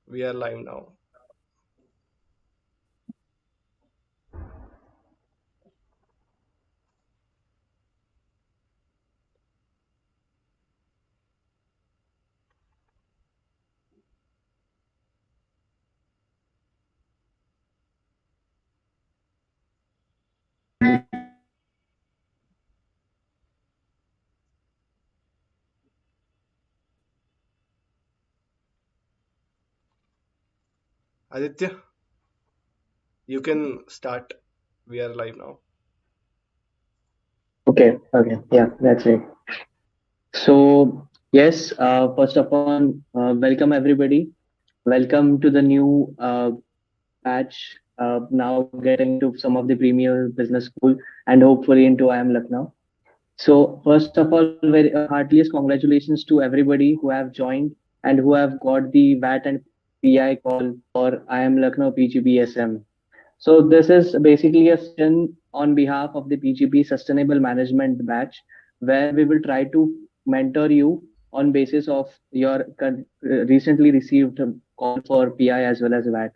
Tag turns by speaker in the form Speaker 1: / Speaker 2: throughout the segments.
Speaker 1: We are live now. Aditya, you can start. We are live now.
Speaker 2: Okay, yeah, that's it. So, yes, first of all, welcome everybody. Welcome to the new batch. Now getting into some of the premier business school and hopefully into IIM Lucknow. So, first of all, very heartiest congratulations to everybody who have joined and who have got the VAT and PI call for IIM Lucknow PGPSM. So this is basically a session on behalf of the PGP Sustainable Management Batch, where we will try to mentor you on basis of your recently received call for PI as well as VAT.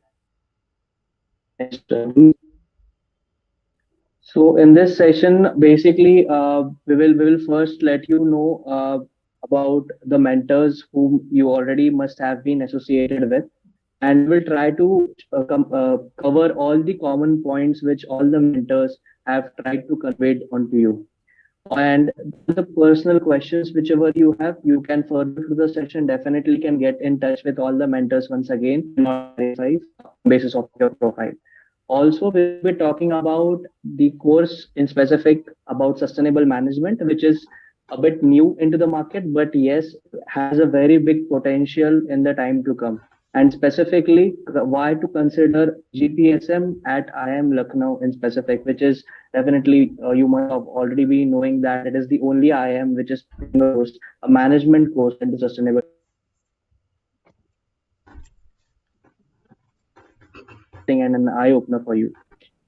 Speaker 2: So in this session, basically, we will first let you know about the mentors whom you already must have been associated with, and we'll try to cover all the common points which all the mentors have tried to convey onto you. And the personal questions, whichever you have, you can further to the session definitely can get in touch with all the mentors once again, not verify on basis of your profile. Also, we'll be talking about the course in specific about sustainable management, which is a bit new into the market, but yes, has a very big potential in the time to come. And specifically, why to consider GPSM at IIM Lucknow in specific, which is definitely you must have already been knowing that it is the only IIM which is putting a management course into sustainable and an eye opener for you.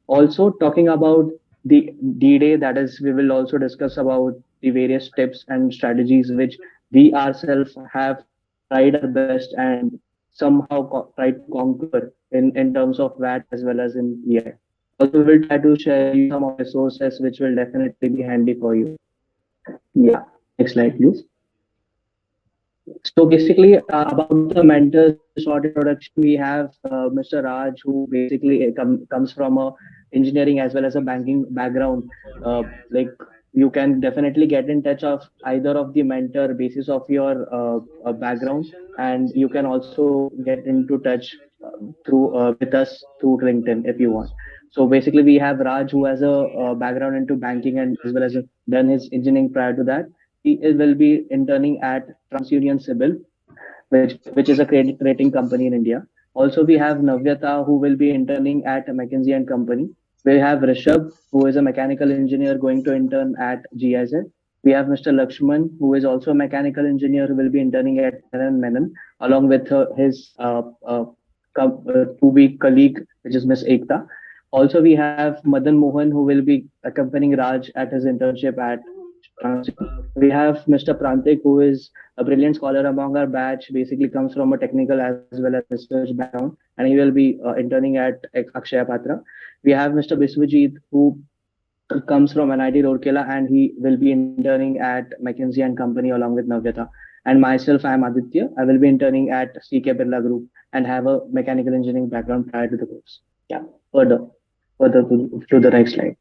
Speaker 2: Also talking about the D-Day, that is, we will also discuss about the various tips and strategies which we ourselves have tried our best and somehow tried to conquer in terms of VAT as well as in EI. Also, we'll try to share you some of the resources which will definitely be handy for you. Yeah, next slide, please. So basically, about the mentors, as a short introduction, we have Mr. Raj, who basically comes from a engineering as well as a banking background. Like you can definitely get in touch of either of the mentor basis of your background, and you can also get into touch through with us through LinkedIn if you want. So basically, we have Raj, who has a background into banking and as well as done his engineering prior to that. Will be interning at TransUnion Sibyl, which is a credit rating company in India. Also, we have Navyata, who will be interning at McKinsey and Company. We have Rishabh, who is a mechanical engineer going to intern at GIZ. We have Mr. Lakshman, who is also a mechanical engineer who will be interning at Menon Menon, along with his 2 week colleague, which is Miss Ekta. Also, we have Madan Mohan, who will be accompanying Raj at his internship at we have Mr. Prantik, who is a brilliant scholar among our batch, basically comes from a technical as well as research background, and he will be interning at Akshaya Patra. We have Mr. Biswajit, who comes from NIT Rourkela, and he will be interning at McKinsey and Company along with Navyata. And myself, I am Aditya. I will be interning at CK Birla Group and have a mechanical engineering background prior to the course. Yeah, further, further to the next slide.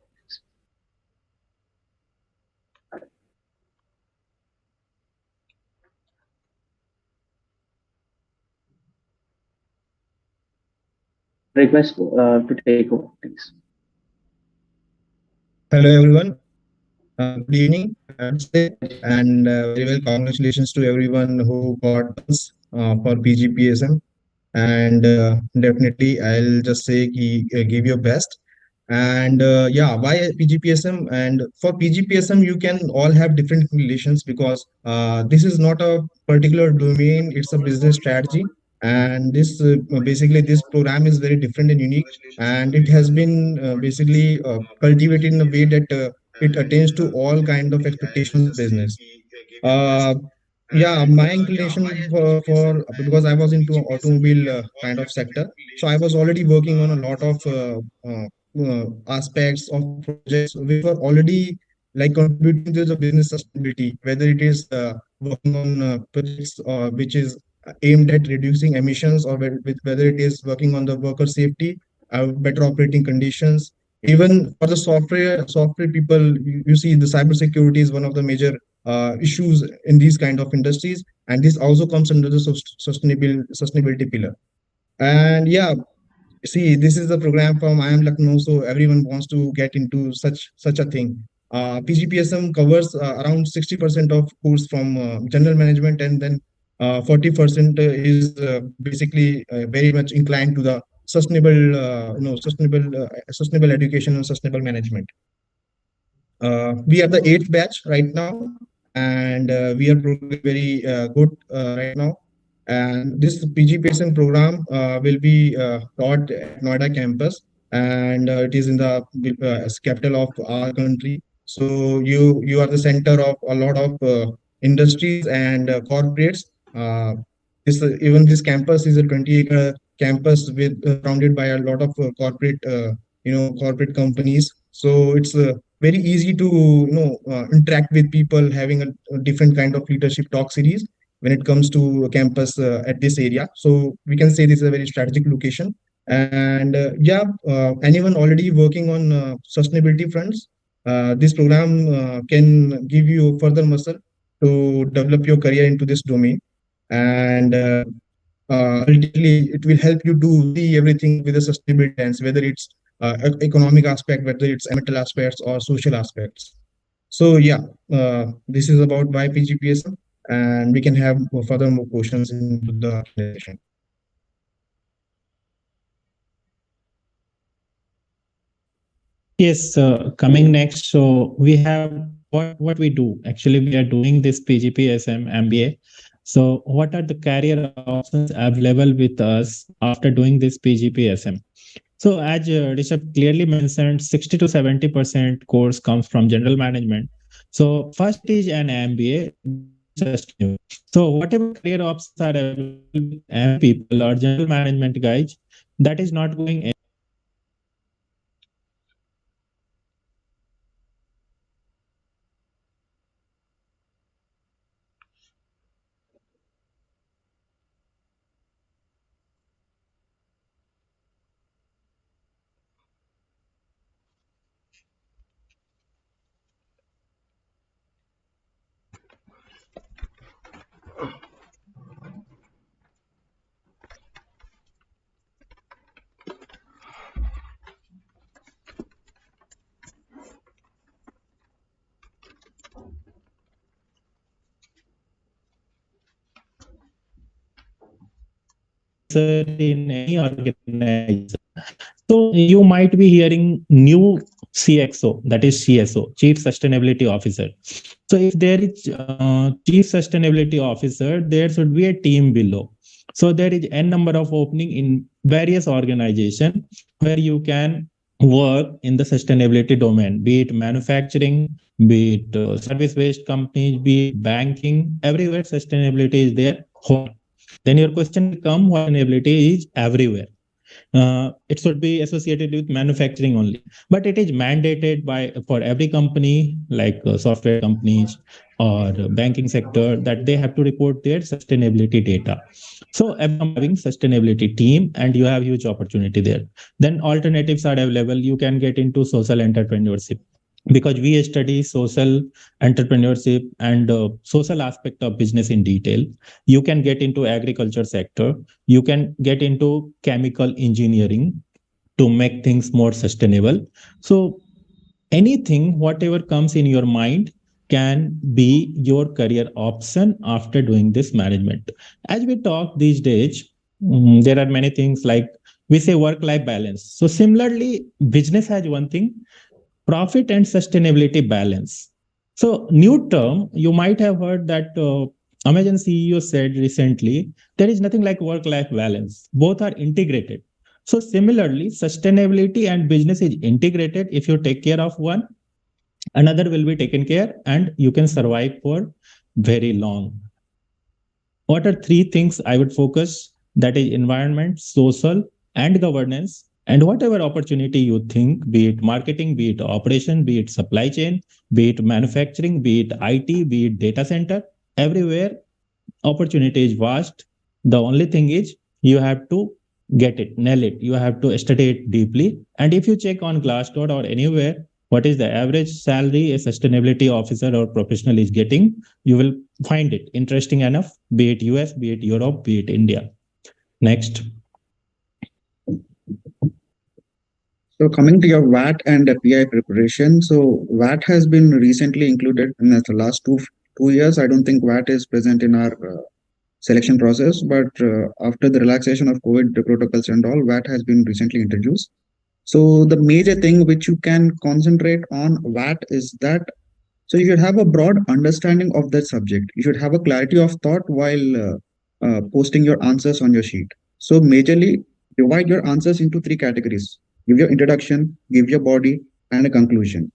Speaker 2: Request to take over, please.
Speaker 3: Hello everyone. Good evening, I would say, and very well congratulations to everyone who got us for PGPSM. And definitely, I'll just say give your best. And yeah, why PGPSM? And for PGPSM, you can all have different relations because this is not a particular domain; it's a business strategy. And this basically this program is very different and unique, and it has been basically cultivated in a way that it attains to all kind of expectations of business. Uh, Yeah, my inclination for because I was into automobile kind of sector, so I was already working on a lot of aspects of projects which were already like contributing to the business sustainability, whether it is working on projects which is aimed at reducing emissions, or whether it is working on the worker safety, better operating conditions. Even for the software people, you see the cybersecurity is one of the major issues in these kind of industries, and this also comes under the sustainability pillar. And yeah, see, this is the program from I am Lucknow, so everyone wants to get into such a thing. PGPSM covers around 60% of course from general management, and then 40% is basically very much inclined to the sustainable education and sustainable management. We are the eighth batch right now, and we are progressing very good right now. And this PGPSM program will be taught at Noida campus, and it is in the capital of our country. So you are the center of a lot of industries and corporates. Uh, even this campus is a 20-acre campus with surrounded by a lot of corporate companies. So it's very easy to interact with people, having a different kind of leadership talk series when it comes to campus at this area. So we can say this is a very strategic location. And yeah, anyone already working on sustainability fronts, this program can give you further muscle to develop your career into this domain. And ultimately it will help you to see everything with a sustainability lens, whether it's economic aspect, whether it's environmental aspects or social aspects. So yeah, this is about why PGPSM, and we can have further more questions into the Q&A session.
Speaker 4: Yes, coming next. So we have what we do. Actually, we are doing this PGPSM MBA. So what are the career options available with us after doing this PGPSM? So as Rishabh clearly mentioned, 60 to 70% course comes from general management. So first is an MBA, then it is sustainable. So whatever career options are available with MBA people or general management guys, that is not going. In any organization. So you might be hearing new CXO, that is CSO, Chief Sustainability Officer. So if there is Chief Sustainability Officer, there should be a team below. So there is n number of opening in various organization where you can work in the sustainability domain, be it manufacturing, be it service-based companies, be it banking, everywhere sustainability is there. Then your question will come, what sustainability is everywhere? It should be associated with manufacturing only, but it is mandated by for every company like software companies or banking sector that they have to report their sustainability data. So every having sustainability team, and you have huge opportunity there. Then alternatives are available. You can get into social entrepreneurship, because we study social entrepreneurship and social aspect of business in detail. You can get into agriculture sector, you can get into chemical engineering to make things more sustainable. So anything whatever comes in your mind can be your career option after doing this management. As we talk these days, there are many things like we say work life balance. So similarly, business has one thing, profit and sustainability balance. So, new term, you might have heard that Amazon CEO said recently there is nothing like work life balance, both are integrated. So, similarly, sustainability and business is integrated. If you take care of one, another will be taken care and you can survive for very long. What are three things I would focus? That is environment, social, and governance. And whatever opportunity you think, be it marketing, be it operation, be it supply chain, be it manufacturing, be it IT, be it data center, everywhere opportunity is vast. The only thing is you have to get it, nail it. You have to study it deeply. And if you check on Glassdoor or anywhere, what is the average salary a sustainability officer or professional is getting, you will find it interesting enough, be it US, be it Europe, be it India. Next.
Speaker 3: So coming to your VAT and PI preparation, so VAT has been recently included in the last two years. I don't think VAT is present in our selection process, but after the relaxation of COVID protocols and all, VAT has been recently introduced. So the major thing which you can concentrate on VAT is that so you should have a broad understanding of that subject. You should have a clarity of thought while posting your answers on your sheet. So majorly divide your answers into three categories. Give your introduction, give your body, and a conclusion.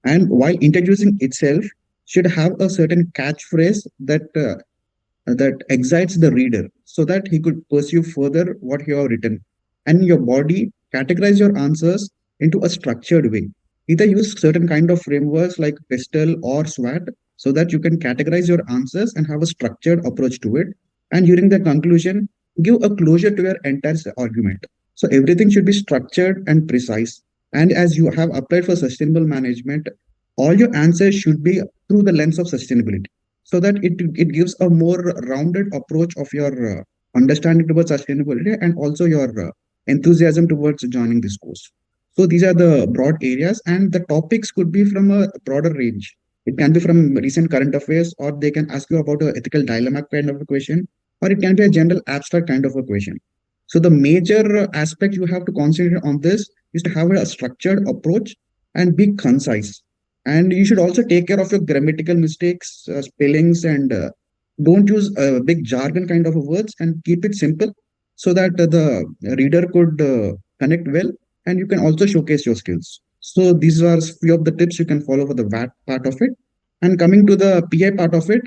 Speaker 3: And while introducing itself, should have a certain catchphrase that excites the reader so that he could pursue further what you have written. And your body categorize your answers into a structured way. Either use certain kind of frameworks like Pestel or SWAT so that you can categorize your answers and have a structured approach to it. And during the conclusion, give a closure to your entire argument. So everything should be structured and precise. And as you have applied for sustainable management, all your answers should be through the lens of sustainability so that it gives a more rounded approach of your understanding towards sustainability and also your enthusiasm towards joining this course. So these are the broad areas, and the topics could be from a broader range. It can be from recent current affairs, or they can ask you about a ethical dilemma kind of a question, or it can be a general abstract kind of a question. So the major aspect you have to concentrate on this is to have a structured approach and be concise. And you should also take care of your grammatical mistakes, spellings, and don't use big jargon kind of words, and keep it simple so that the reader could connect well, and you can also showcase your skills. So these are few of the tips you can follow for the VAT part of it. And coming to the PI part of it,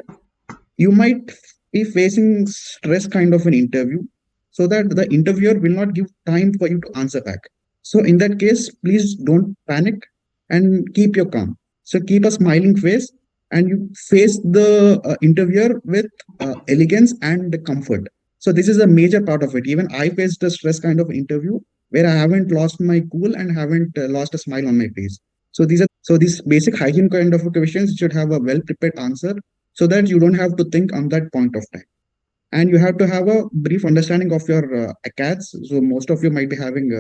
Speaker 3: you might be facing stress kind of an interview so that the interviewer will not give time for you to answer back. So in that case, please don't panic and keep your calm. So keep a smiling face and you face the interviewer with elegance and comfort. So this is a major part of it. Even I faced a stress kind of interview where I haven't lost my cool and haven't lost a smile on my face. So these basic hygiene kind of questions should have a well prepared answer so that you don't have to think on that point of time. And you have to have a brief understanding of your ACADS. So most of you might be having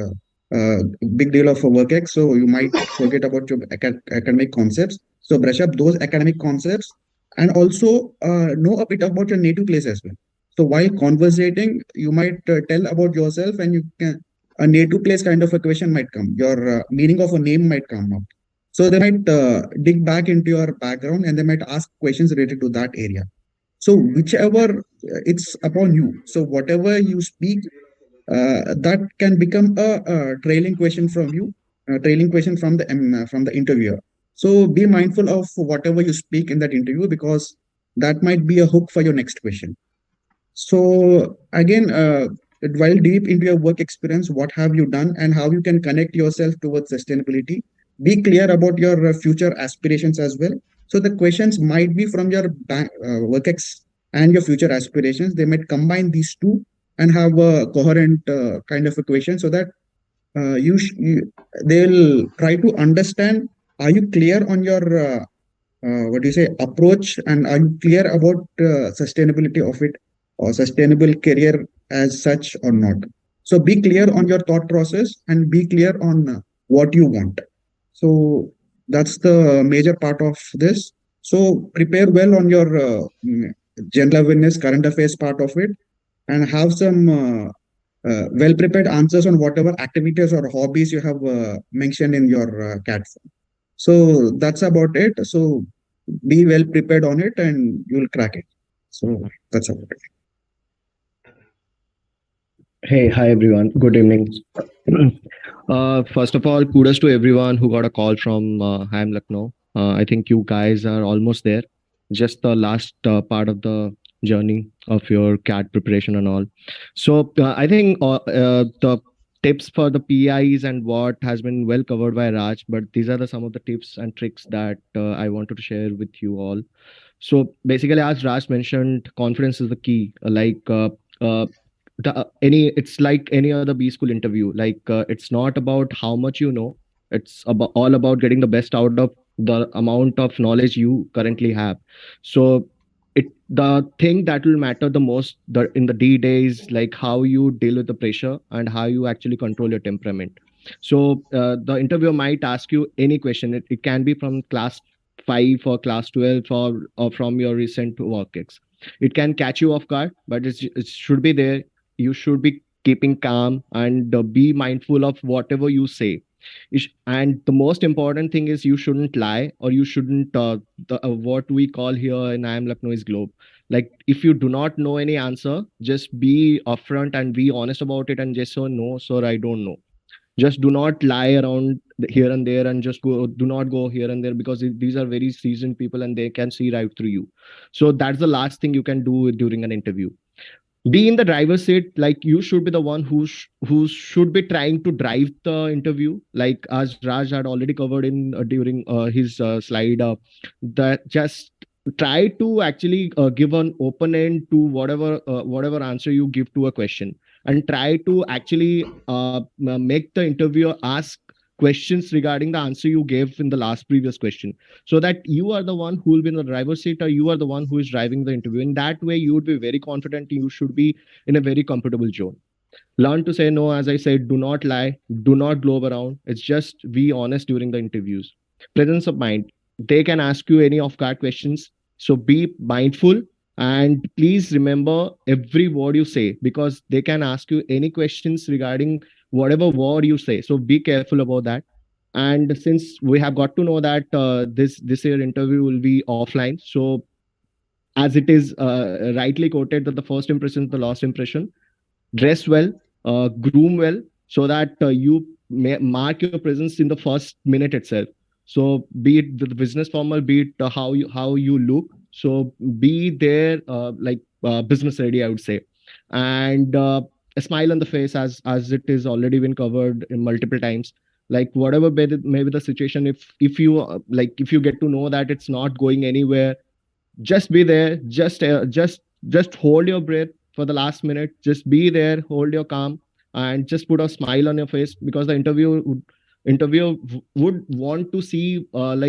Speaker 3: a big deal of work X, so you might forget about your academic concepts. So brush up those academic concepts and also know a bit about your native place as well. So while conversating, you might tell about yourself, and you can a native place kind of a question might come. Your meaning of a name might come up. So they might dig back into your background and they might ask questions related to that area. So whichever it's upon you. So whatever you speak, that can become a trailing question from you, a trailing question from the interviewer. So be mindful of whatever you speak in that interview because that might be a hook for your next question. So again, while deep into your work experience, what have you done and how you can connect yourself towards sustainability? Be clear about your future aspirations as well. So the questions might be from your work and your future aspirations. They might combine these two and have a coherent kind of equation so that they'll try to understand, are you clear on your what do you say approach, and are you clear about sustainability of it or sustainable career as such or not? So be clear on your thought process and be clear on what you want. So that's the major part of this. So prepare well on your general awareness current affairs part of it, and have some well prepared answers on whatever activities or hobbies you have mentioned in your CAT form. So that's about it. So be well prepared on it and you'll crack it. So that's about it.
Speaker 5: Hey, hi everyone. Good evening. First of all, kudos to everyone who got a call from Iim Lucknow. I think you guys are almost there. Just the last part of the journey of your CAT preparation and all. So I think the tips for the PIs and what has been well covered by Raj, but these are some of the tips and tricks that I wanted to share with you all. So basically, as Raj mentioned, confidence is the key. Any it's like any other B school interview. It's not about how much you know. It's about all about getting the best out of the amount of knowledge you currently have. So the thing that will matter the most in the D days, like how you deal with the pressure and how you actually control your temperament. So the interviewer might ask you any question. It can be from class 5 or class 12 or from your recent work ex. It can catch you off guard, but it should be there. You should be keeping calm and be mindful of whatever you say. And the most important thing is you shouldn't lie, or you shouldn't what we call here in I am Lucknow is globe. Like if you do not know any answer, just be upfront and be honest about it and just say no sir, I don't know. Just do not lie around here and there, and just do not go here and there, because these are very seasoned people and they can see right through you. So that's the last thing you can do during an interview. Be in the driver's seat. Like you should be the one who should be trying to drive the interview, like as Raj had already covered in during his slide, that just try to actually give an open end to whatever answer you give to a question, and try to actually make the interviewer ask questions regarding the answer you gave in the last previous question, so that you are the one who will be in the driver's seat, or you are the one who is driving the interview. In that way you would be very confident, you should be in a very comfortable zone. Learn to say no. As I said, do not lie, do not globe around. It's just be honest during the interviews. Presence of mind. They can ask you any off guard questions, so be mindful. And please remember every word you say, because they can ask you any questions regarding whatever word you say, so be careful about that. And since we have got to know that this year interview will be offline, so as it is rightly quoted that the first impression is the last impression, dress well, groom well, so that you may mark your presence in the first minute itself. So be it the business formal, be it how you look. So be there business ready, I would say. And a smile on the face, as it is already been covered in multiple times. Like whatever may be the situation, if you if you get to know that it's not going anywhere, just be there, just hold your breath for the last minute, just be there, hold your calm, and just put a smile on your face, because the interviewer would want to see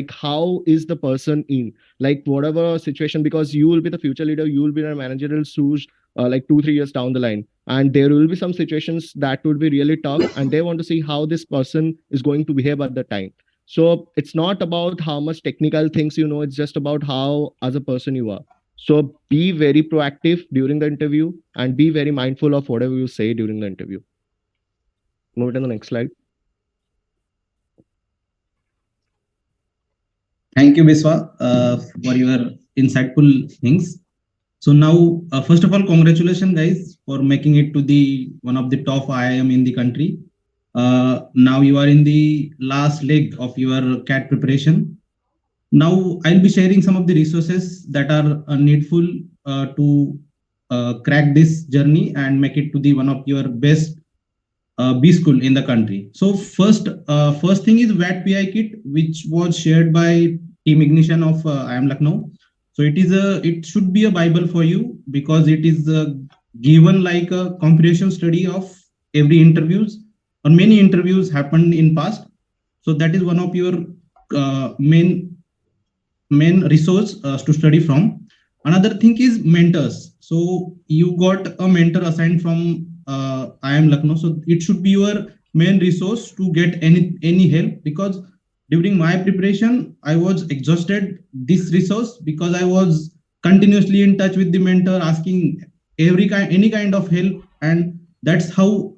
Speaker 5: how is the person in, like whatever situation, because you will be the future leader, you will be a managerial shoes 2-3 years down the line, and there will be some situations that would be really tough, and they want to see how this person is going to behave at the time. So it's not about how much technical things you know, it's just about how as a person you are. So be very proactive during the interview and be very mindful of whatever you say during the interview. Move it to the next slide.
Speaker 6: Thank you, Biswa, for your insightful things. So now, first of all, congratulations, guys, for making it to the one of the top IIM in the country. Now you are in the last leg of your CAT preparation. Now I'll be sharing some of the resources that are needful to crack this journey and make it to the one of your best B school in the country. So first thing is VAT PI kit, which was shared by Team Ignition of I am Lucknow. So it should be a Bible for you, because it is given like a comprehensive study of every interviews, or many interviews happened in past. So that is one of your main resource to study from. Another thing is mentors. So you got a mentor assigned from I am Lucknow, so it should be your main resource to get any help, because during my preparation I was exhausted this resource, because I was continuously in touch with the mentor, asking any kind of help, and that's how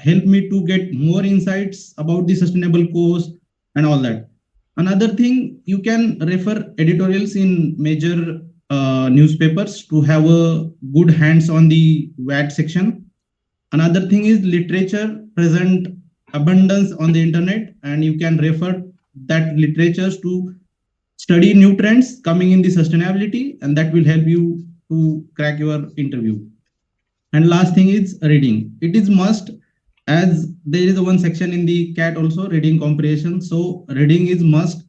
Speaker 6: helped me to get more insights about the sustainable course and all that. Another thing, you can refer editorials in major newspapers to have a good hands on the VAT section. Another thing is literature present abundance on the internet, and you can refer that literatures to study new trends coming in the sustainability, and that will help you to crack your interview. And last thing is reading. It is must, as there is one section in the CAT also, reading comprehension. So reading is must.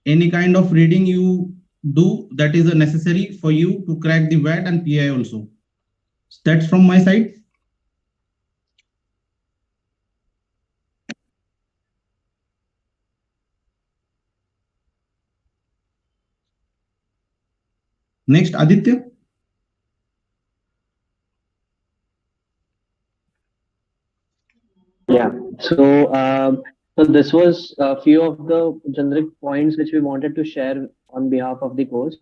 Speaker 6: Any kind of reading you do, that is a necessary for you to crack the VAT and PI also. That's from my side. Next, Aditya.
Speaker 2: Yeah. So this was a few of the generic points which we wanted to share on behalf of the course.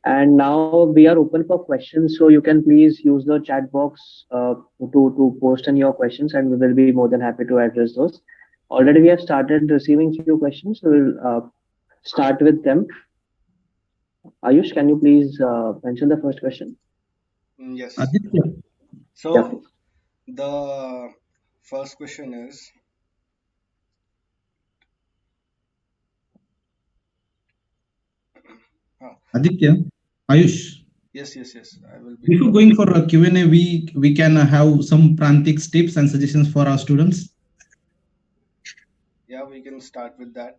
Speaker 2: And now we are open for questions. So you can please use the chat box to post in your questions, and we will be more than happy to address those. Already we have started receiving few questions. We will start with them. Ayush, can you please mention the first question?
Speaker 1: Yes.
Speaker 6: Aditya.
Speaker 2: Yeah,
Speaker 1: So
Speaker 2: please.
Speaker 1: the first question is, uh,
Speaker 6: Aditya. Ayush.
Speaker 1: yes. I will be.
Speaker 6: Before going for a Q&A, we can have some Prantik tips and suggestions for our students.
Speaker 1: Yeah, we can start with that.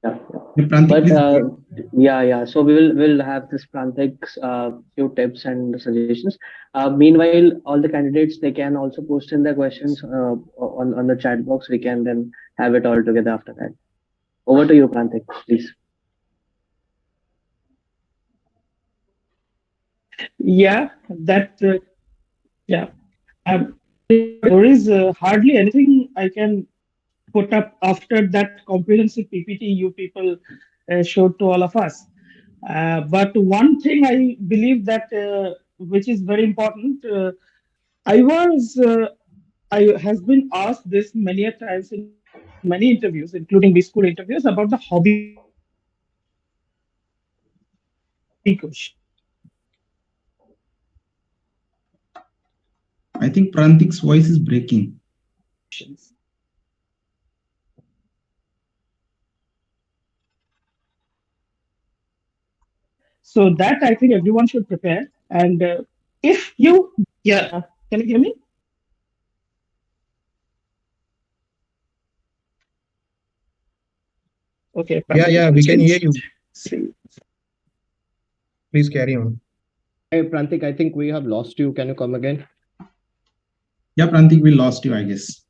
Speaker 2: Yeah.
Speaker 6: Yeah, Prantik,
Speaker 2: But
Speaker 6: please go ahead.
Speaker 2: yeah. So we will have this Prantik's few tips and suggestions. Meanwhile, all the candidates, they can also post in their questions
Speaker 1: Yes.
Speaker 2: on the chat box. We can then have it all together after that. Over to you, Prantik, please.
Speaker 7: Yeah, that yeah. There is hardly anything I can put up after that comprehensive PPT you people showed to all of us. But one thing I believe that which is very important. I was I has been asked this many a times in many interviews, including B school interviews, about the hobby question.
Speaker 6: I think Prantik's voice is breaking.
Speaker 7: So that I think everyone should prepare. And if you, yeah, can you hear me? Okay,
Speaker 3: Yeah,
Speaker 7: Prantik,
Speaker 3: yeah,
Speaker 7: one
Speaker 3: we can
Speaker 7: second.
Speaker 3: hear you.
Speaker 7: See.
Speaker 3: Please carry on.
Speaker 5: Hey, Prantik, I think we have lost you. Can you come again?
Speaker 6: Yeah, Prantik, we lost you, I guess.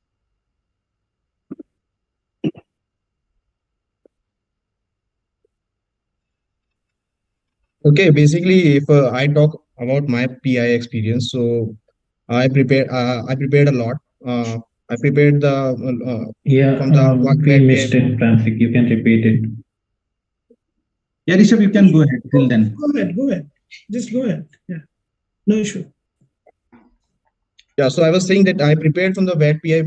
Speaker 3: Okay, basically, if I talk about my PI experience, so I prepared a lot. I prepared the
Speaker 4: Yeah,
Speaker 3: from the
Speaker 4: we
Speaker 3: VAT PI.
Speaker 4: missed it, Prantik. You can repeat it.
Speaker 6: Yeah, Rishabh, you can go ahead till then.
Speaker 7: Go ahead, go ahead. Just go ahead. Yeah, no issue.
Speaker 3: Yeah, so I was saying that I prepared from the VAT PI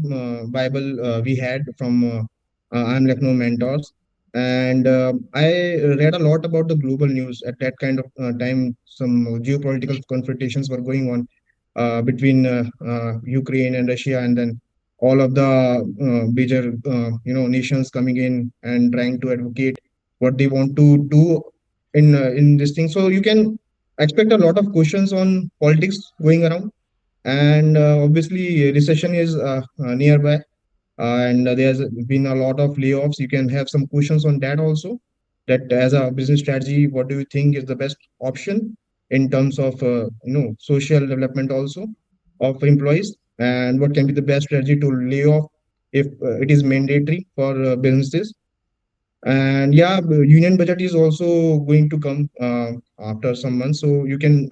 Speaker 3: Bible we had from I'm Lucknow mentors, and I read a lot about the global news at that kind of time. Some geopolitical confrontations were going on between Ukraine and Russia, and then all of the major nations coming in and trying to advocate what they want to do in this thing. So you can expect a lot of questions on politics going around, and obviously recession is nearby, and there's been a lot of layoffs. You can have some questions on that also, that as a business strategy, what do you think is the best option in terms of social development also of employees, and what can be the best strategy to lay off if it is mandatory for businesses. And yeah, union budget is also going to come after some months, so you can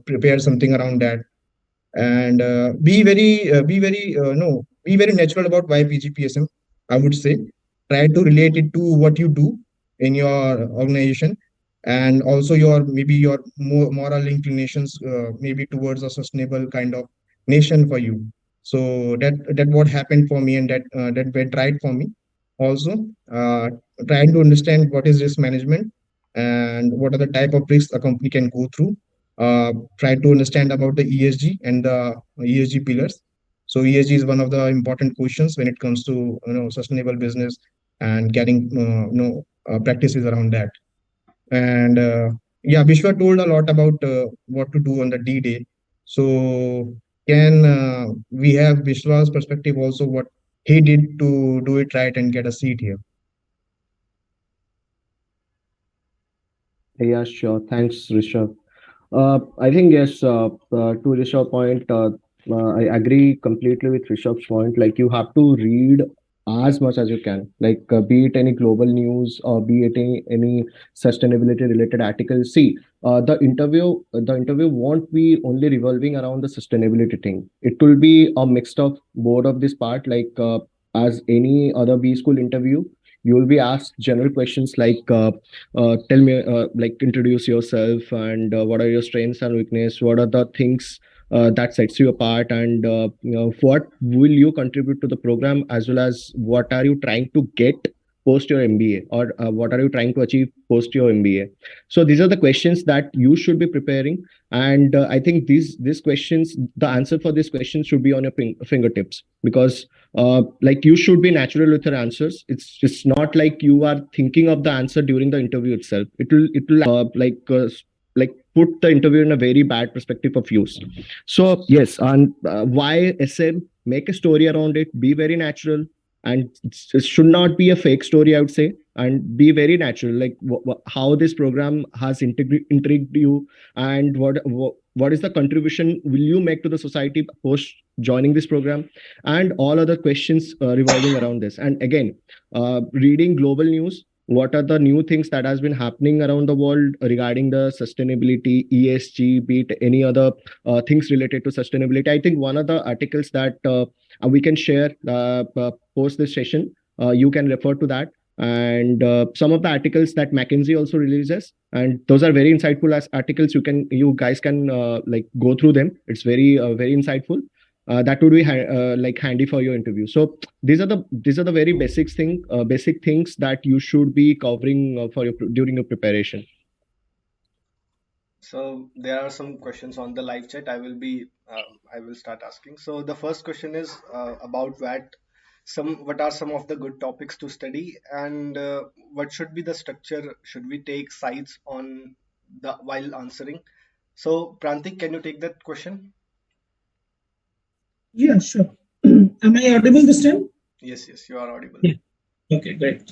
Speaker 3: prepare something around that, and be very natural about why PGPSM. I would say try to relate it to what you do in your organization, and also your maybe your moral inclinations, maybe towards a sustainable kind of nation for you. So that what happened for me, and that went right for me. Also, uh, trying to understand what is risk management and what are the type of risks a company can go through. Try to understand about the ESG and the ESG pillars. So ESG is one of the important questions when it comes to sustainable business and getting practices around that. And yeah, Vishwa told a lot about what to do on the D-Day. So can we have Vishwa's perspective also, what he did to do it right and get a seat here?
Speaker 5: Yeah, sure. Thanks, Rishabh. I think yes. To Rishabh's point, I agree completely with Rishabh's point. Like you have to read as much as you can. Like be it any global news or be it any sustainability related articles. See, the interview won't be only revolving around the sustainability thing. It will be a mixed of both of this part. Like as any other B school interview, you will be asked general questions like. Tell me like introduce yourself and what are your strengths and weakness, what are the things that sets you apart, and what will you contribute to the program, as well as what are you trying to get post your MBA, or what are you trying to achieve post your MBA. So these are the questions that you should be preparing, and I think these questions, the answer for these questions should be on your fingertips, because like you should be natural with your answers. It's not like you are thinking of the answer during the interview itself. Like put the interview in a very bad perspective of use. So yes, and why SM, make a story around it, be very natural, and it should not be a fake story, I would say, and be very natural, like how this program has intrigued you, and what is the contribution will you make to the society post joining this program, and all other questions revolving around this. And again, reading global news, what are the new things that has been happening around the world regarding the sustainability, ESG, be it any other things related to sustainability. I think one of the articles that we can share post this session, you can refer to that, and some of the articles that McKinsey also releases, and those are very insightful as articles. You guys can like go through them. It's very insightful. That would be like handy for your interview. So these are the very basic things that you should be covering for your during your preparation.
Speaker 1: So there are some questions on the live chat. I will start asking. So the first question is about VAT. What are some of the good topics to study, and what should be the structure? Should we take sides on the while answering? So Prantik, can you take that question?
Speaker 7: Yeah, sure. Am I audible this time?
Speaker 1: Yes, yes, you are audible.
Speaker 7: Yeah. Okay, great.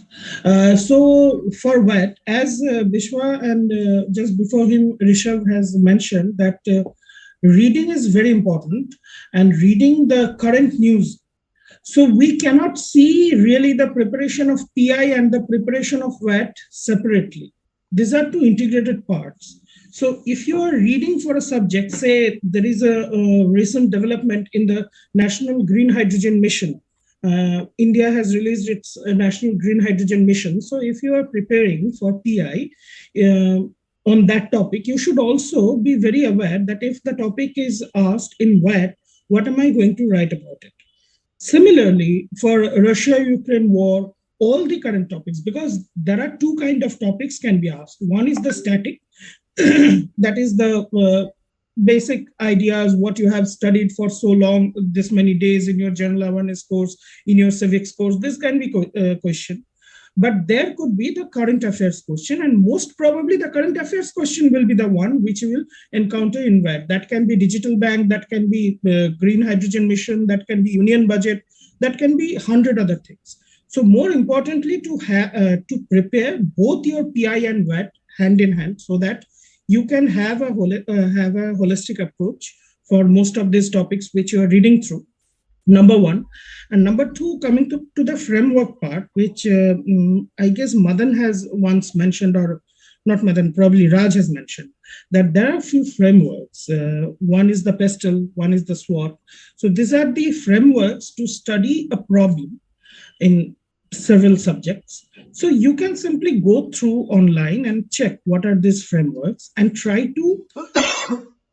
Speaker 7: So for what, as Bishwa and just before him, Rishabh has mentioned that reading is very important, and reading the current news. So we cannot see really the preparation of PI and the preparation of VAT separately. These are two integrated parts. So if you are reading for a subject, say there is a recent development in the National Green Hydrogen Mission. India has released its National Green Hydrogen Mission. So if you are preparing for PI on that topic, you should also be very aware that if the topic is asked in VAT, what am I going to write about it? Similarly, for Russia-Ukraine war, all the current topics, because there are two kind of topics can be asked. One is the static, that is the basic ideas, what you have studied for so long, this many days in your general awareness course, in your civics course, this can be question. But there could be the current affairs question, and most probably the current affairs question will be the one which you will encounter in VAT. That can be digital bank, that can be green hydrogen mission, that can be union budget, that can be 100 other things. So more importantly, to prepare both your PI and VAT hand in hand, so that you can have a holistic approach for most of these topics which you are reading through. Number one. And number two, coming to the framework part, which I guess Madan has once mentioned, or not Madan, probably Raj has mentioned, that there are a few frameworks. One is the PESTEL, one is the SWOT. So these are the frameworks to study a problem in several subjects. So you can simply go through online and check what are these frameworks and try to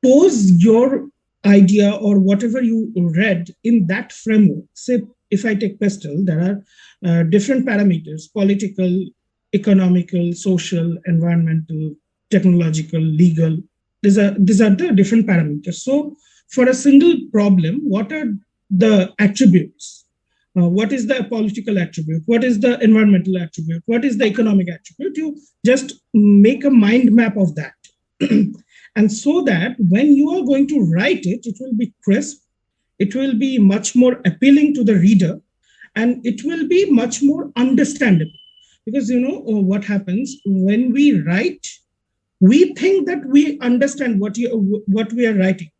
Speaker 7: pose your idea or whatever you read in that framework. Say, if I take PESTEL, there are different parameters: political, economical, social, environmental, technological, legal. These are the different parameters. So for a single problem, what are the attributes? What is the political attribute? What is the environmental attribute? What is the economic attribute? You just make a mind map of that.
Speaker 8: And so that when you are going to write it, it will be crisp, it will be much more appealing to the reader, and it will be much more understandable. Because what happens when we write, we think that we understand what we are writing,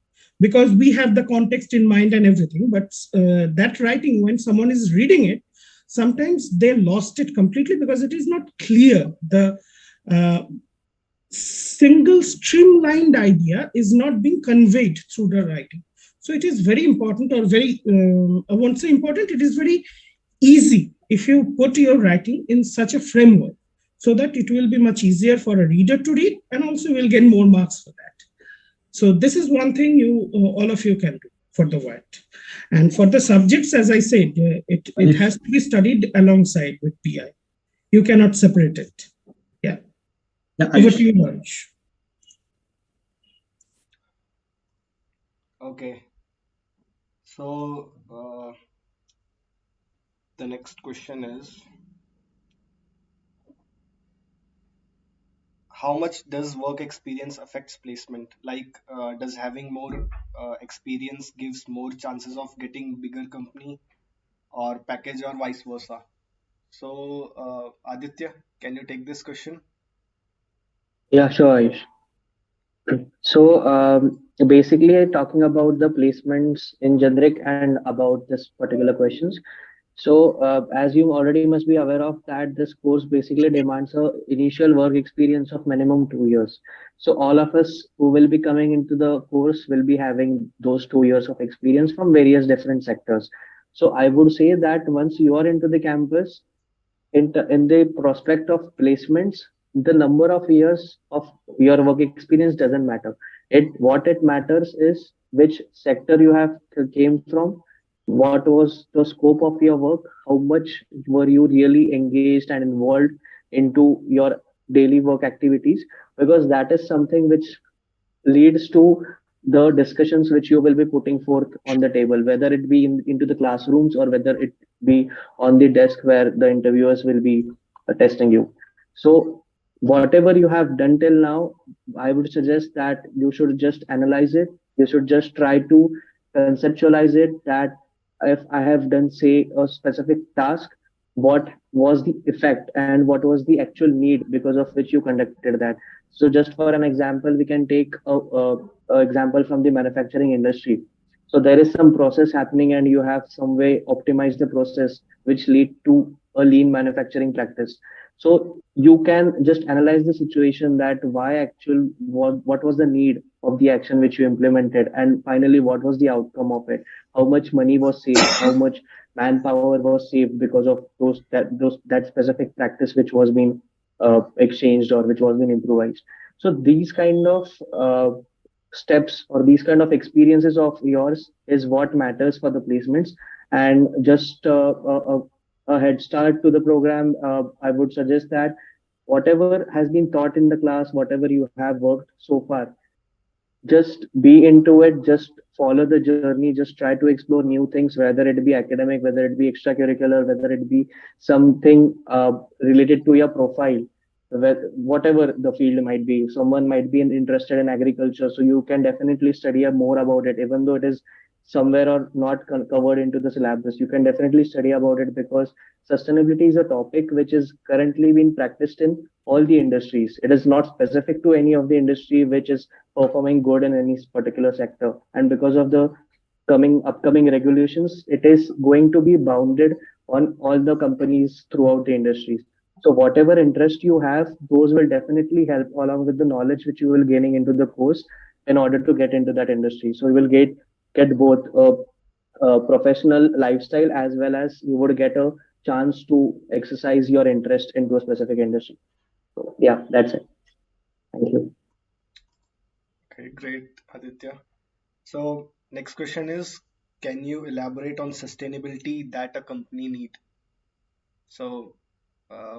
Speaker 8: because we have the context in mind and everything. But that writing, when someone is reading it, sometimes they lost it completely because it is not clear. The uh, single streamlined idea is not being conveyed through the writing. So it is very important, or very, I won't say important, it is very easy if you put your writing in such a framework, so that it will be much easier for a reader to read, and also you will get more marks for that. So this is one thing you all of you can do for the WAT. And for the subjects, as I said, it has to be studied alongside with PI. You cannot separate it. Yeah.
Speaker 6: Yeah,
Speaker 8: Over to you, Manish.
Speaker 1: Okay. So the next question is, how much does work experience affects placement? Like, does having more experience gives more chances of getting bigger company or package, or vice versa? So, Aditya, can you take this question?
Speaker 2: Yeah, sure, Ayush. So basically, talking about the placements in generic and about this particular questions. So as you already must be aware of that this course basically demands a initial work experience of minimum 2 years. So all of us who will be coming into the course will be having those 2 years of experience from various different sectors. So I would say that once you are into the campus, in the prospect of placements, the number of years of your work experience doesn't matter. It matters is which sector you have came from, what was the scope of your work, how much were you really engaged and involved into your daily work activities, because that is something which leads to the discussions which you will be putting forth on the table, whether it be into the classrooms or whether it be on the desk where the interviewers will be testing you. So, whatever you have done till now, I would suggest that you should just analyze it. You should just try to conceptualize it that if I have done, say, a specific task, what was the effect and what was the actual need because of which you conducted that. So just for an example, we can take a example from the manufacturing industry. So there is some process happening and you have some way optimize the process which lead to a lean manufacturing practice. So you can just analyze the situation that why actual what was the need of the action which you implemented, and finally what was the outcome of it, how much money was saved, how much manpower was saved because of that specific practice which was being exchanged or which was being improvised. So these kind of steps or these kind of experiences of yours is what matters for the placements. And just a head start to the program, I would suggest that whatever has been taught in the class, whatever you have worked so far, just be into it, just follow the journey, just try to explore new things, whether it be academic, whether it be extracurricular, whether it be something related to your profile, whatever the field might be. Someone might be interested in agriculture, so you can definitely study up more about it, even though it is somewhere or not covered into the syllabus. You can definitely study about it because sustainability is a topic which is currently being practiced in all the industries. It is not specific to any of the industry which is performing good in any particular sector. And because of the coming upcoming regulations, it is going to be bounded on all the companies throughout the industries. So whatever interest you have, those will definitely help along with the knowledge which you will gaining into the course in order to get into that industry. So you will get both a professional lifestyle as well as you would get a chance to exercise your interest into a specific industry. So yeah, that's it. Thank you.
Speaker 1: Okay, great, Aditya. So, next question is, can you elaborate on sustainability that a company need? So,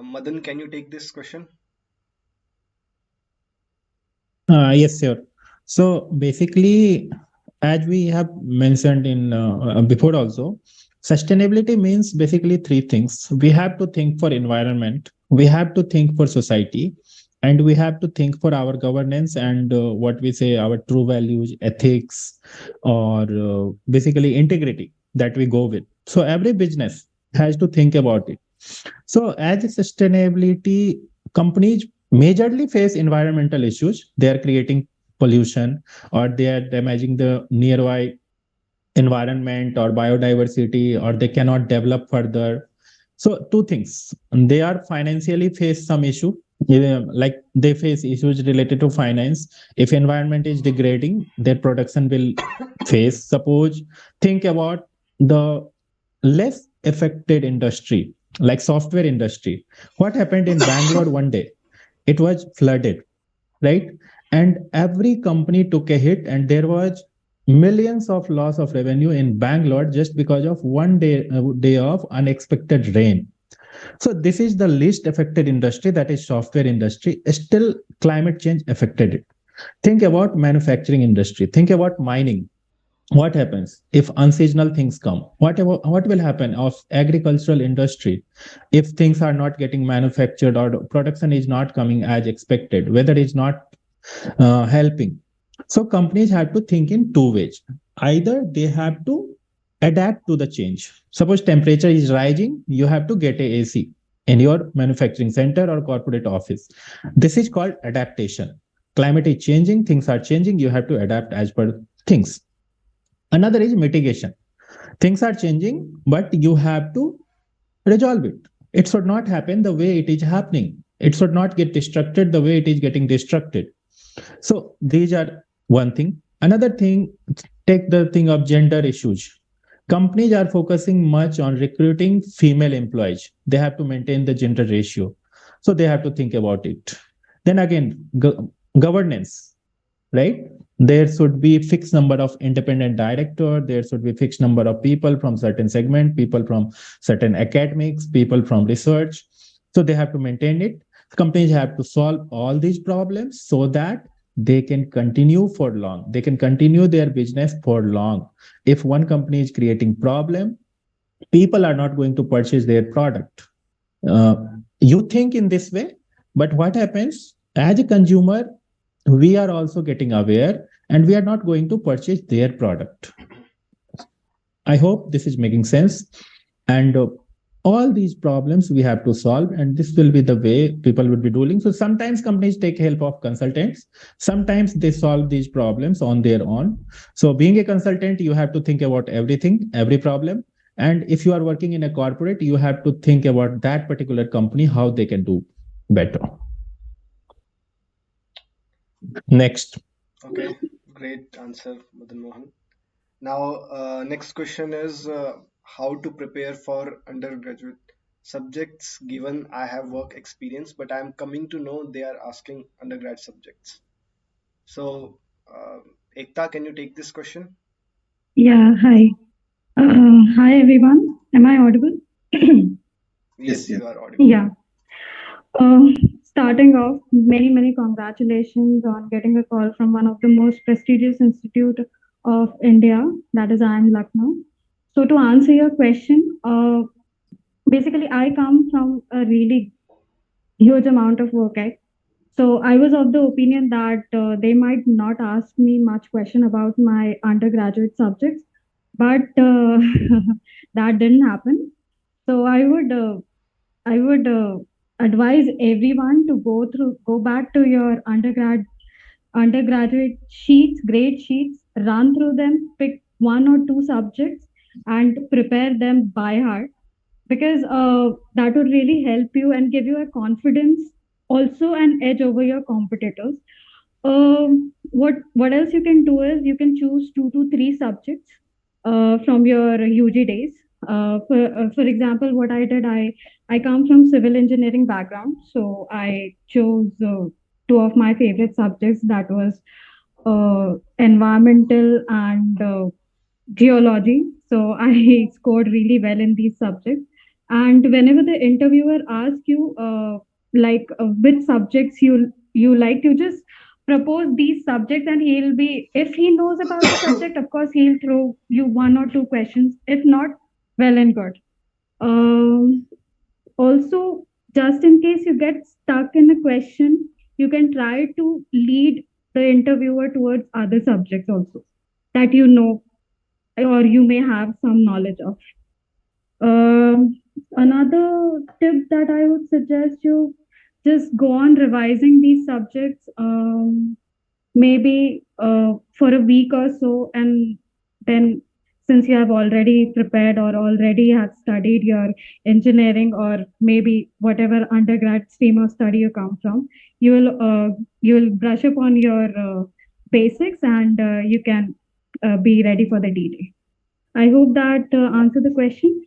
Speaker 1: Madan, can you take this question?
Speaker 4: Yes, sure. So basically, as we have mentioned in before also, sustainability means basically three things. We have to think for environment, we have to think for society, and we have to think for our governance and what we say our true values, ethics, or basically integrity that we go with. So every business has to think about it. So as a sustainability, companies majorly face environmental issues. They are creating pollution, or they are damaging the nearby environment or biodiversity, or they cannot develop further. So two things: they are financially face some issue, like they face issues related to finance. If environment is degrading, their production will face. Suppose, think about the less affected industry, like software industry. What happened in Bangalore one day? It was flooded, right? And every company took a hit, and there was millions of loss of revenue in Bangalore just because of one day of unexpected rain. So this is the least affected industry, that is software industry. Still, climate change affected it. Think about manufacturing industry. Think about mining. What happens if unseasonal things come? What will happen of agricultural industry if things are not getting manufactured, or production is not coming as expected, weather is not helping? So companies have to think in two ways. Either they have to adapt to the change. Suppose temperature is rising, you have to get a AC in your manufacturing center or corporate office. This is called adaptation. Climate is changing, things are changing, you have to adapt as per things. Another is mitigation. Things are changing, but you have to resolve it. It should not happen the way it is happening. It should not get destructed the way it is getting destructed. So these are one thing. Another thing, take the thing of gender issues. Companies are focusing much on recruiting female employees. They have to maintain the gender ratio. So they have to think about it. Then again, governance, right? There should be fixed number of independent director. There should be fixed number of people from certain segment, people from certain academics, people from research. So they have to maintain it. Companies have to solve all these problems so that they can continue for long. They can continue their business for long. If one company is creating problem, people are not going to purchase their product. Uh, you think in this way, but what happens as a consumer? We are also getting aware, and we are not going to purchase their product. I hope this is making sense. And all these problems we have to solve, and this will be the way people would be doing. So sometimes companies take help of consultants. Sometimes they solve these problems on their own. So being a consultant, you have to think about everything, every problem. And if you are working in a corporate, you have to think about that particular company, how they can do better. Next.
Speaker 1: Okay, great answer, Madan Mohan. Now, next question is how to prepare for undergraduate subjects given I have work experience, but I'm coming to know they are asking undergrad subjects. So, Ekta, can you take this question?
Speaker 9: Yeah, hi. Hi, everyone. Am I audible?
Speaker 1: Yes,
Speaker 6: Yeah.
Speaker 1: you are audible.
Speaker 9: Yeah. Starting off, many congratulations on getting a call from one of the most prestigious institute of India, that is IIM Lucknow. So to answer your question, basically I come from a really huge amount of work. So I was of the opinion that they might not ask me much question about my undergraduate subjects, but that didn't happen. So I would advise everyone to go back to your undergraduate sheets, grade sheets, run through them, pick one or two subjects, and prepare them by heart, because that would really help you and give you a confidence, also an edge over your competitors. What else you can do is you can choose 2 to 3 subjects from your UG days. For example, what I did, I come from civil engineering background, so I chose two of my favorite subjects, that was environmental and geology. So I scored really well in these subjects. And whenever the interviewer asks you, which subjects you like, you just propose these subjects, and he'll be, if he knows about the subject, of course he'll throw you one or two questions. If not, well and good. Um, Also, just in case you get stuck in a question, you can try to lead the interviewer towards other subjects also that you know or you may have some knowledge of. Another tip that I would suggest you, just go on revising these subjects, maybe for a week or so, and then since you have already prepared or already have studied your engineering or maybe whatever undergrad stream of study you come from, you will brush up on your basics, and you can be ready for the D-Day. I hope that answered the question.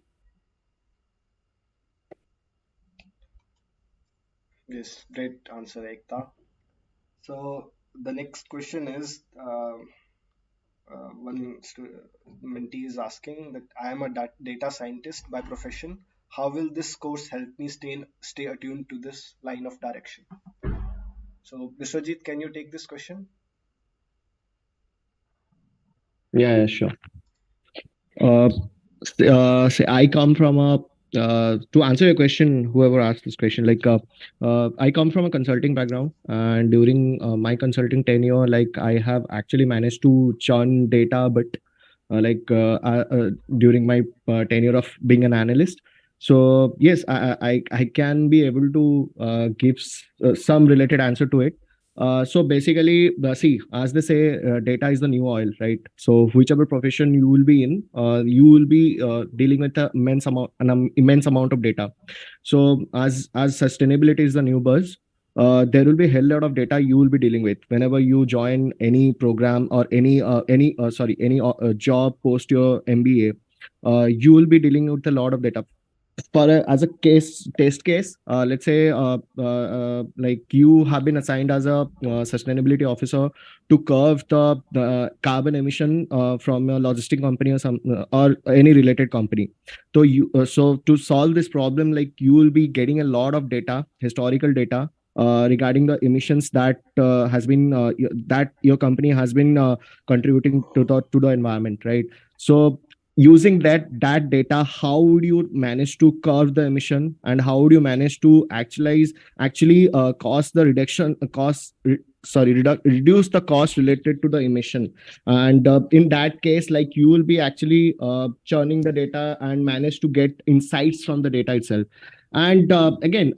Speaker 1: Yes, great answer, Ekta. So the next question is mentee is asking that I am a data scientist by profession. How will this course help me stay attuned to this line of direction? So Biswajit, can you take this question?
Speaker 5: Yeah, sure. Say I come from a to answer your question, whoever asked this question, I come from a consulting background, and during my consulting tenure, I have actually managed to churn data, but during my tenure of being an analyst. So yes, I can be able to give some related answer to it. So basically, see, as they say, data is the new oil, right? So whichever profession you will be in, you will be dealing with an immense amount of data. So as sustainability is the new buzz, there will be a hell lot of data you will be dealing with whenever you join any program or any job post your MBA. You will be dealing with a lot of data as a test case. Let's say like you have been assigned as a sustainability officer to curve the carbon emission from a logistic company or some or any related company. So to solve this problem, like you will be getting a lot of data, historical data, regarding the emissions that that your company has been contributing to the environment, right? So using that data, how would you manage to curve the emission, and how would you manage to actually cost the reduction cost re, sorry reduce the cost related to the emission? And in that case, like you will be actually churning the data and manage to get insights from the data itself. And again,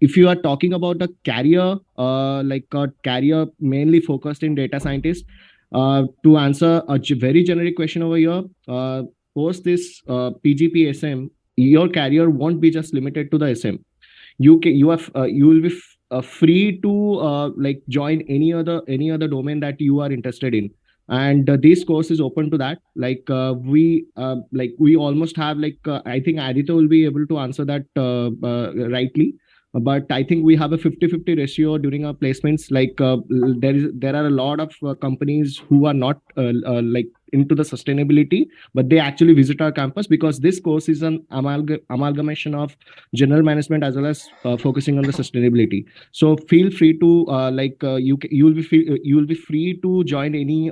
Speaker 5: if you are talking about a career, like a career mainly focused in data scientist, to answer a very generic question over here, post this PGPSM, your career won't be just limited to the SM. You will be free to join any other domain that you are interested in, and this course is open to that. We almost have I think Aditya will be able to answer that rightly, but I think we have a 50-50 ratio during our placements. There are a lot of companies who are not into the sustainability, but they actually visit our campus because this course is an amalgamation of general management as well as focusing on the sustainability. So feel free to you will be free to join any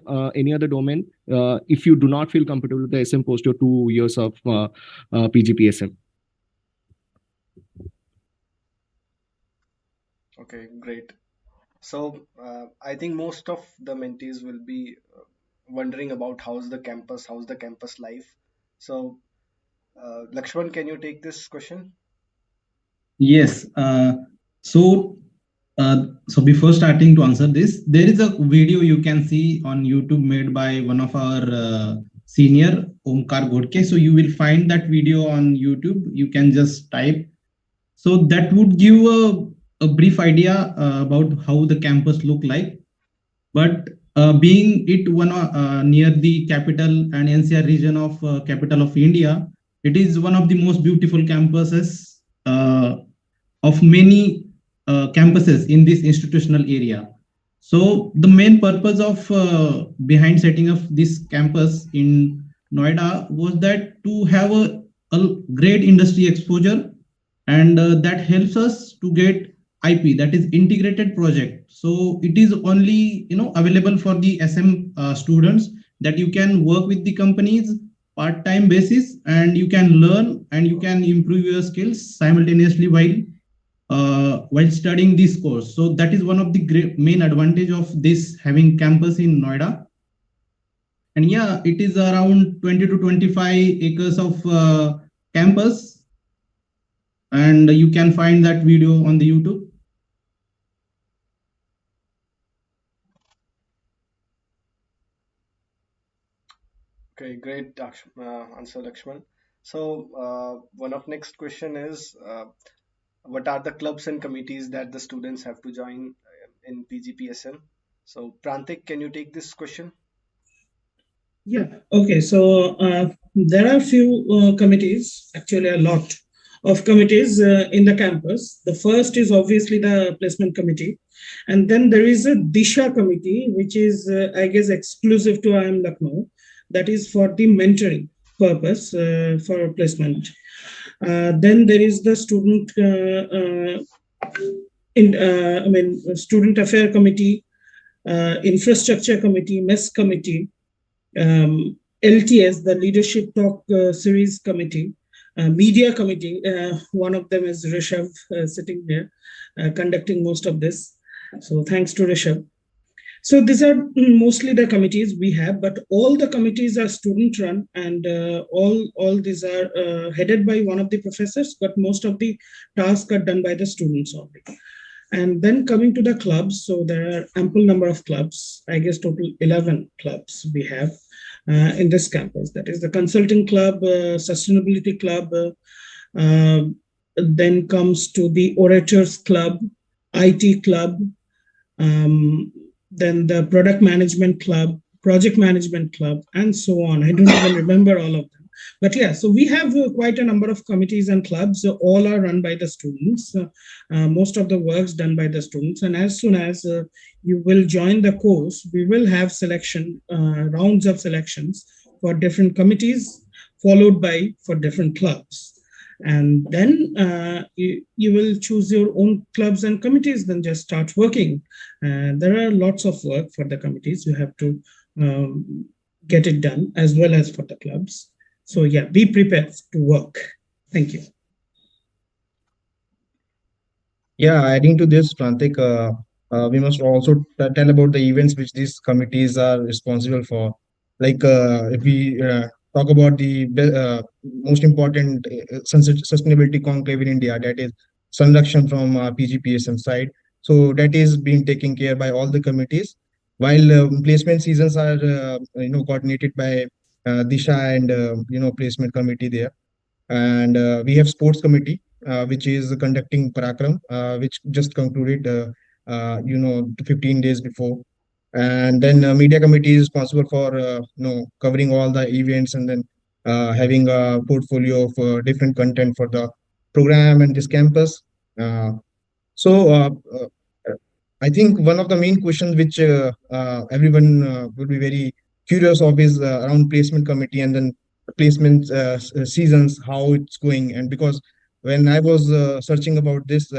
Speaker 5: other domain if you do not feel comfortable with the SM post your 2 years of PGPSM.
Speaker 1: Okay, great. So I think most of the mentees will be wondering about how's the campus life. So Lakshman, can you take this question?
Speaker 6: Yes. So before starting to answer this, there is a video you can see on YouTube made by one of our senior, Omkar Godke. So you will find that video on YouTube. You can just type. So that would give a brief idea about how the campus look like. But being it one near the capital and NCR region of capital of India, it is one of the most beautiful campuses of many campuses in this institutional area. So the main purpose of behind setting up this campus in Noida was that to have a great industry exposure, and that helps us to get IP, that is integrated project. So it is only available for the SM students, that you can work with the companies part-time basis, and you can learn and you can improve your skills simultaneously while while studying this course. So that is one of the great main advantage of this having campus in Noida. And yeah, it is around 20 to 25 acres of campus, and you can find that video on the YouTube.
Speaker 1: Okay, great answer, Lakshman. So, one of next question is, what are the clubs and committees that the students have to join in PGPSM? So, Prantik, can you take this question?
Speaker 8: Yeah. Okay. So there are few committees, actually a lot of committees in the campus. The first is obviously the placement committee, and then there is a Disha committee, which is I guess exclusive to IIM Lucknow. That is for the mentoring purpose for placement. Then there is the student student affair committee, infrastructure committee, mess committee, LTS, the Leadership Talk Series Committee, Media Committee. One of them is Rishabh sitting there conducting most of this. So thanks to Rishabh. So these are mostly the committees we have, but all the committees are student run, and all these are headed by one of the professors, but most of the tasks are done by the students only. And then coming to the clubs, so there are ample number of clubs. I guess total 11 clubs we have in this campus. That is the consulting club, sustainability club. Then comes to the orators club, IT club. Then the product management club, project management club, and so on. I don't even remember all of them. But yeah, so we have quite a number of committees and clubs. All are run by the students. Most of the works done by the students. And as soon as you will join the course, we will have selection, rounds of selections for different committees, followed by for different clubs. And then you will choose your own clubs and committees, then just start working. There are lots of work for the committees. You have to get it done as well as for the clubs. So yeah, be prepared to work. Thank you.
Speaker 3: Yeah, adding to this, Prantik, we must also tell about the events which these committees are responsible for. Like if we talk about the most important sustainability conclave in India, that is Sanrakshan from PGPSM side. So that is being taken care by all the committees, while placement seasons are coordinated by Disha and placement committee there. And we have sports committee which is conducting Parakram, which just concluded 15 days before. And then media committee is responsible for covering all the events, and then having a portfolio of different content for the program and this campus. So I think one of the main questions which everyone will be very curious of is around placement committee, and then placement seasons, how it's going. And because when I was searching about this,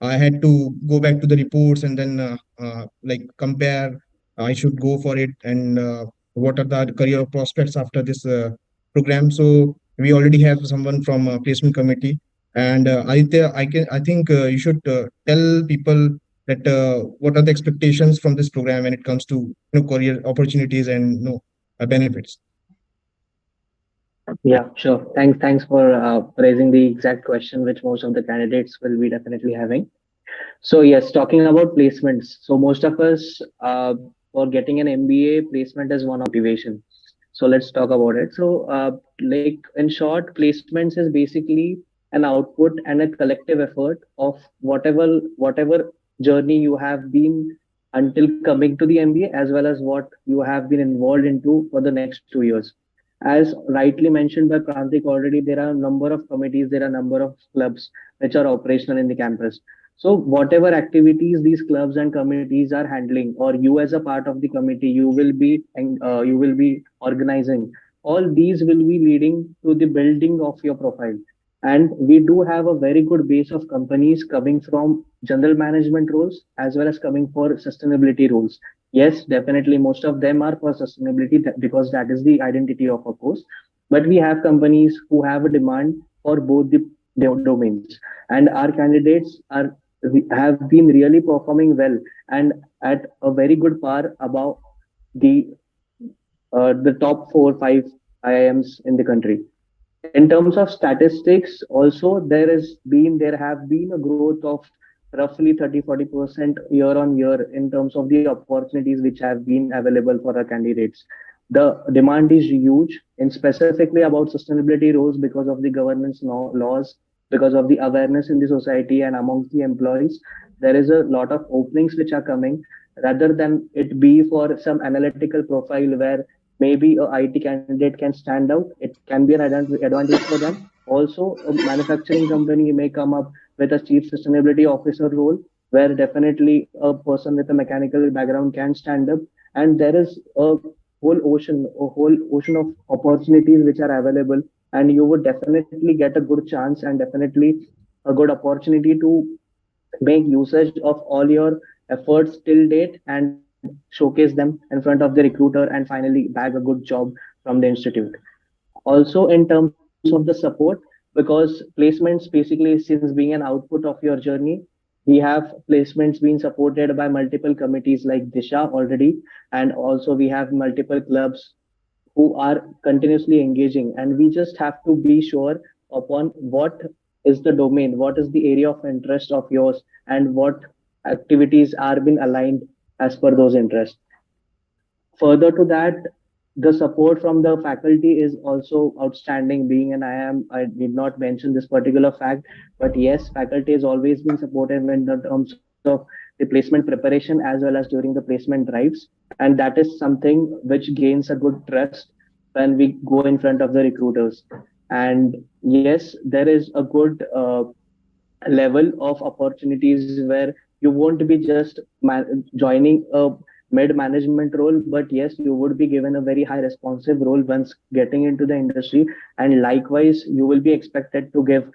Speaker 3: I had to go back to the reports and then like compare. I should go for it, and what are the career prospects after this program. So we already have someone from placement committee, and I think you should tell people that what are the expectations from this program when it comes to career opportunities and benefits.
Speaker 2: Yeah, sure. Thanks for raising the exact question which most of the candidates will be definitely having. So yes, talking about placements. So most of us, for getting an MBA, placement is one of motivation. So let's talk about it. So like in short, placements is basically an output and a collective effort of whatever journey you have been until coming to the MBA, as well as what you have been involved into for the next 2 years. As rightly mentioned by Prantik already, there are a number of committees, there are a number of clubs which are operational in the campus. So whatever activities these clubs and committees are handling, or you as a part of the committee, you will be organizing. All these will be leading to the building of your profile. And we do have a very good base of companies coming from general management roles as well as coming for sustainability roles. Yes, definitely most of them are for sustainability because that is the identity of a course. But we have companies who have a demand for both the domains, and our candidates are have been really performing well and at a very good par above the the top 4 5 IIMs in the country. In terms of statistics, also there have been a growth of roughly 30-40% year on year in terms of the opportunities which have been available for our candidates. The demand is huge, and specifically about sustainability roles because of the governance laws, because of the awareness in the society and amongst the employees. There is a lot of openings which are coming rather than it be for some analytical profile where maybe a IT candidate can stand out. It can be an advantage for them. Also, a manufacturing company may come up with a chief sustainability officer role, where definitely a person with a mechanical background can stand up. And there is a whole ocean of opportunities which are available, and you would definitely get a good chance and definitely a good opportunity to make usage of all your efforts till date and showcase them in front of the recruiter and finally bag a good job from the institute. Also in terms of the support, because placements basically since being an output of your journey, we have placements being supported by multiple committees like Disha already, and also we have multiple clubs who are continuously engaging, and we just have to be sure upon what is the domain, what is the area of interest of yours, and what activities are being aligned as per those interests. Further to that, the support from the faculty is also outstanding. Being an IIM, I did not mention this particular fact, but yes, faculty has always been supportive in the terms of the placement preparation as well as during the placement drives, and that is something which gains a good trust when we go in front of the recruiters. And yes, there is a good level of opportunities where you won't be just joining a mid management role, but yes, you would be given a very high responsive role once getting into the industry, and likewise you will be expected to give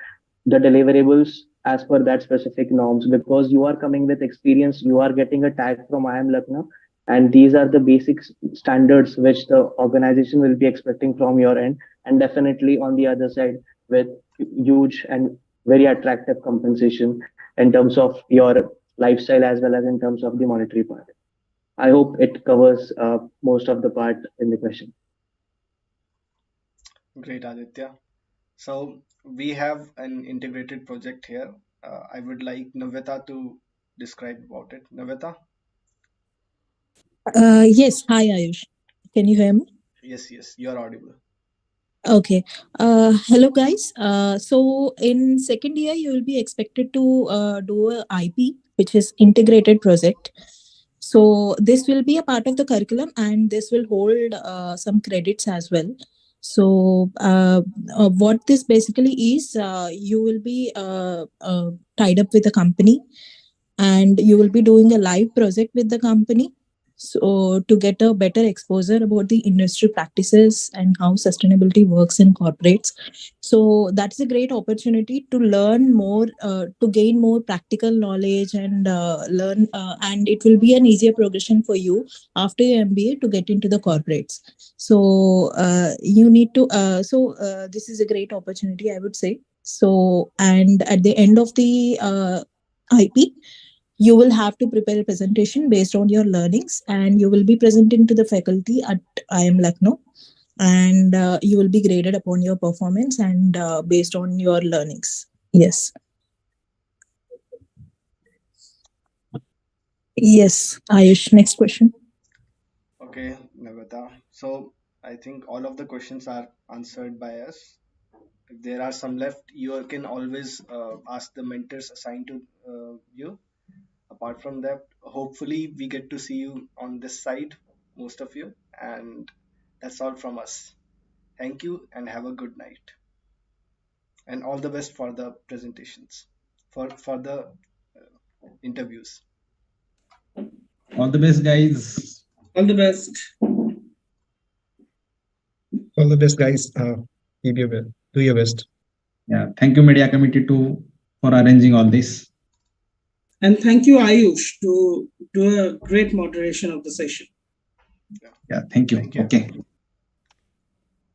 Speaker 2: the deliverables as per that specific norms, because you are coming with experience, you are getting a tag from I am Lucknow, and these are the basic standards which the organization will be expecting from your end, and definitely on the other side with huge and very attractive compensation in terms of your lifestyle as well as in terms of the monetary part. I hope it covers most of the part in the question.
Speaker 1: Great, Aditya. So we have an integrated project here. I would like Navita to describe about it. Navita?
Speaker 10: Yes. Hi, Ayush. Can you hear me?
Speaker 1: Yes, yes, you're audible.
Speaker 10: Okay. Hello, guys. So in second year, you will be expected to do a IP, which is integrated project. So this will be a part of the curriculum, and this will hold some credits as well. So what this basically is, you will be tied up with a company, and you will be doing a live project with the company, so to get a better exposure about the industry practices and how sustainability works in corporates. So that's a great opportunity to learn more, to gain more practical knowledge, and learn, and it will be an easier progression for you after your MBA to get into the corporates. So you need to this is a great opportunity, I would say. So, and at the end of the IP, you will have to prepare a presentation based on your learnings, and you will be presenting to the faculty at IIM Lucknow, and you will be graded upon your performance and based on your learnings. Yes. Yes, Ayush, next question.
Speaker 1: Okay, Navita. So I think all of the questions are answered by us. If there are some left, you can always ask the mentors assigned to you. Apart from that, hopefully we get to see you on this side, most of you. And that's all from us. Thank you and have a good night. And all the best for the presentations, for the interviews.
Speaker 6: All the best, guys.
Speaker 8: All the best.
Speaker 3: All the best, guys. Keep your best. Do your best.
Speaker 6: Yeah. Thank you, Media Committee, too, for arranging all this.
Speaker 8: And thank you, Ayush, to do a great moderation of the session.
Speaker 6: Yeah. Thank you.
Speaker 1: Thank you.
Speaker 6: Okay.